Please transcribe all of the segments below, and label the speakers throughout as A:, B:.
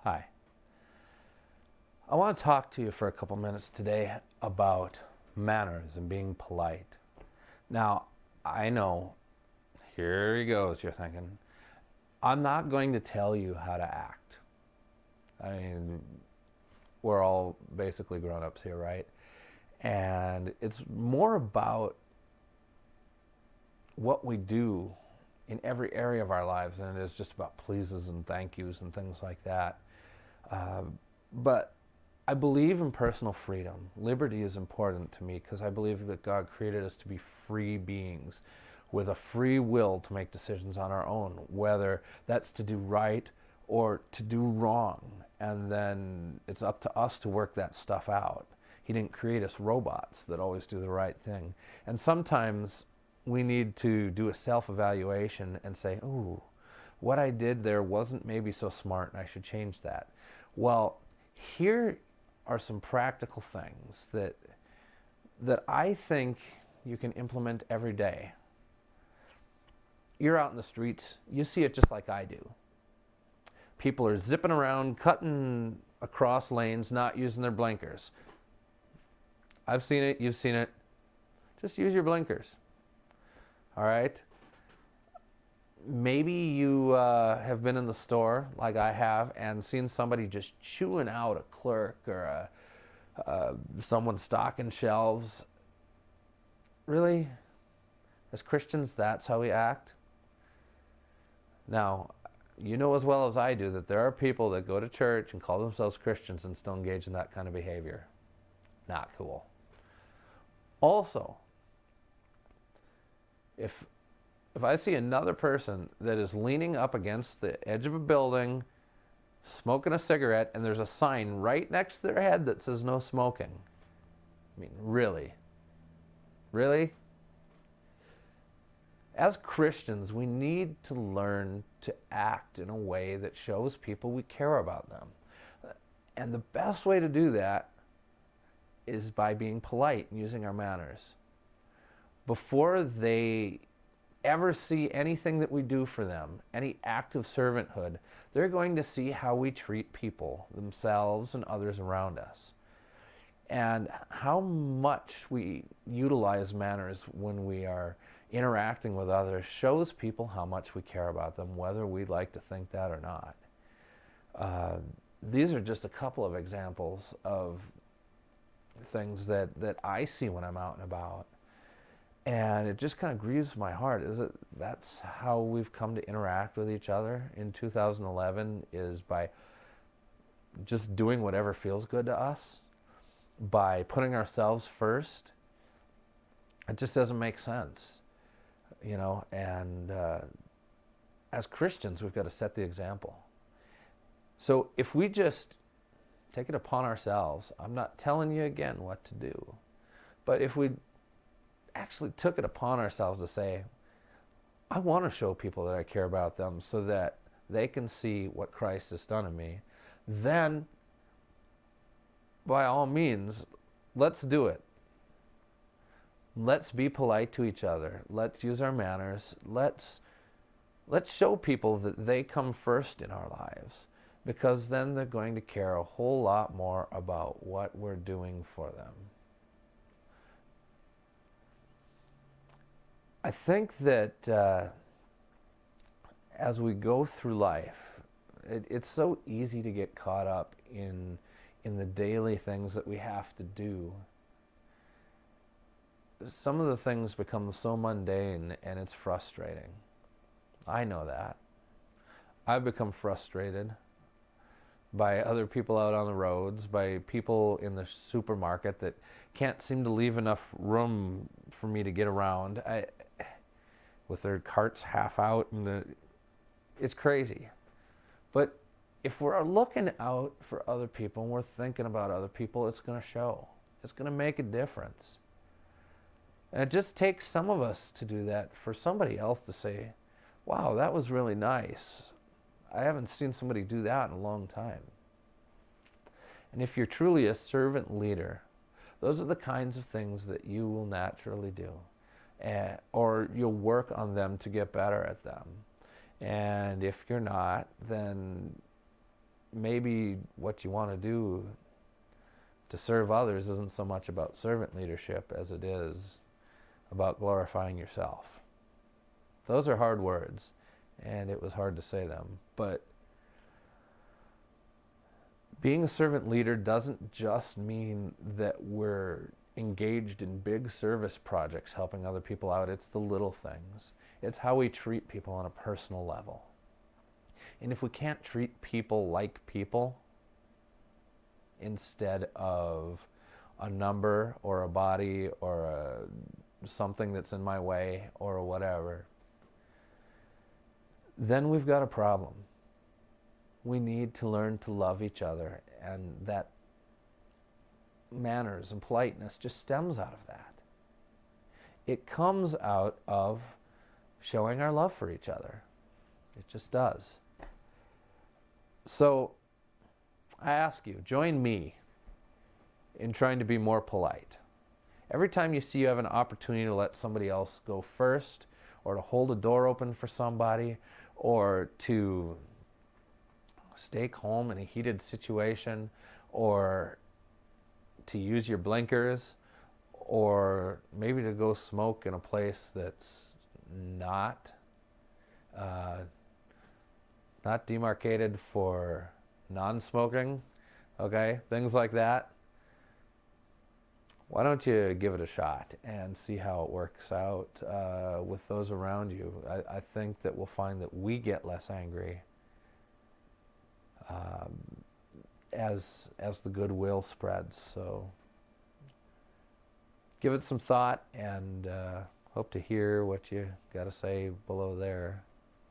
A: Hi. I want to talk to you for a couple minutes today about manners and being polite. Now, I know, here he goes, you're thinking, I'm not going to tell you how to act. I mean, we're all basically grown-ups here, right? And it's more about what we do in every area of our lives than it is just about pleases and thank yous and things like that. Uh, but I believe in personal freedom. Liberty is important to me because I believe that God created us to be free beings with a free will to make decisions on our own, whether that's to do right or to do wrong. And then it's up to us to work that stuff out. He didn't create us robots that always do the right thing. And sometimes we need to do a self-evaluation and say, ooh, what I did there wasn't maybe so smart and I should change that. Well, here are some practical things that I think you can implement every day. You're out in the streets, you see it just like I do. People are zipping around, cutting across lanes, not using their blinkers. I've seen it, you've seen it. Just use your blinkers. All right? Maybe you have been in the store, like I have, and seen somebody just chewing out a clerk or someone stocking shelves. Really? As Christians, that's how we act? Now, you know as well as I do that there are people that go to church and call themselves Christians and still engage in that kind of behavior. Not cool. Also, if I see another person that is leaning up against the edge of a building, smoking a cigarette, and there's a sign right next to their head that says no smoking. I mean, really? Really? As Christians, we need to learn to act in a way that shows people we care about them. And the best way to do that is by being polite and using our manners. Before they ever see anything that we do for them, any act of servanthood, they're going to see how we treat people, themselves and others around us. And how much we utilize manners when we are interacting with others shows people how much we care about them, whether we like to think that or not. These are just a couple of examples of things that I see when I'm out and about. And it just kind of grieves my heart. That's how we've come to interact with each other in 2011, is by just doing whatever feels good to us, by putting ourselves first. It just doesn't make sense, you know. And as Christians, we've got to set the example. So if we just take it upon ourselves, I'm not telling you again what to do, but if we actually took it upon ourselves to say, I want to show people that I care about them so that they can see what Christ has done in me, then by all means, let's do it. Let's be polite to each other. Let's use our manners. Let's show people that they come first in our lives, because then they're going to care a whole lot more about what we're doing for them. I think that as we go through life, it's so easy to get caught up in the daily things that we have to do. Some of the things become so mundane and it's frustrating. I know that. I've become frustrated by other people out on the roads, by people in the supermarket that can't seem to leave enough room for me to get around. With their carts half out, and it's crazy. But if we're looking out for other people and we're thinking about other people, it's going to show. It's going to make a difference. And it just takes some of us to do that for somebody else to say, wow, that was really nice. I haven't seen somebody do that in a long time. And if you're truly a servant leader, those are the kinds of things that you will naturally do. Or you'll work on them to get better at them. And if you're not, then maybe what you want to do to serve others isn't so much about servant leadership as it is about glorifying yourself. Those are hard words, and it was hard to say them. But being a servant leader doesn't just mean that we're engaged in big service projects helping other people out. It's the little things. It's how we treat people on a personal level. And if we can't treat people like people instead of a number or a body or something that's in my way or whatever, then we've got a problem. We need to learn to love each other, and that manners and politeness just stems out of that. It comes out of showing our love for each other. It just does. So I ask you, join me in trying to be more polite. Every time you see you have an opportunity to let somebody else go first, or to hold a door open for somebody, or to stay calm in a heated situation, or to use your blinkers, or maybe to go smoke in a place that's not demarcated for non-smoking, okay, things like that. Why don't you give it a shot and see how it works out with those around you? I think that we'll find that we get less angry as the goodwill spreads. So give it some thought, and hope to hear what you got to say below there,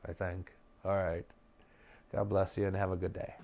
A: I think. All right. God bless you, and have a good day.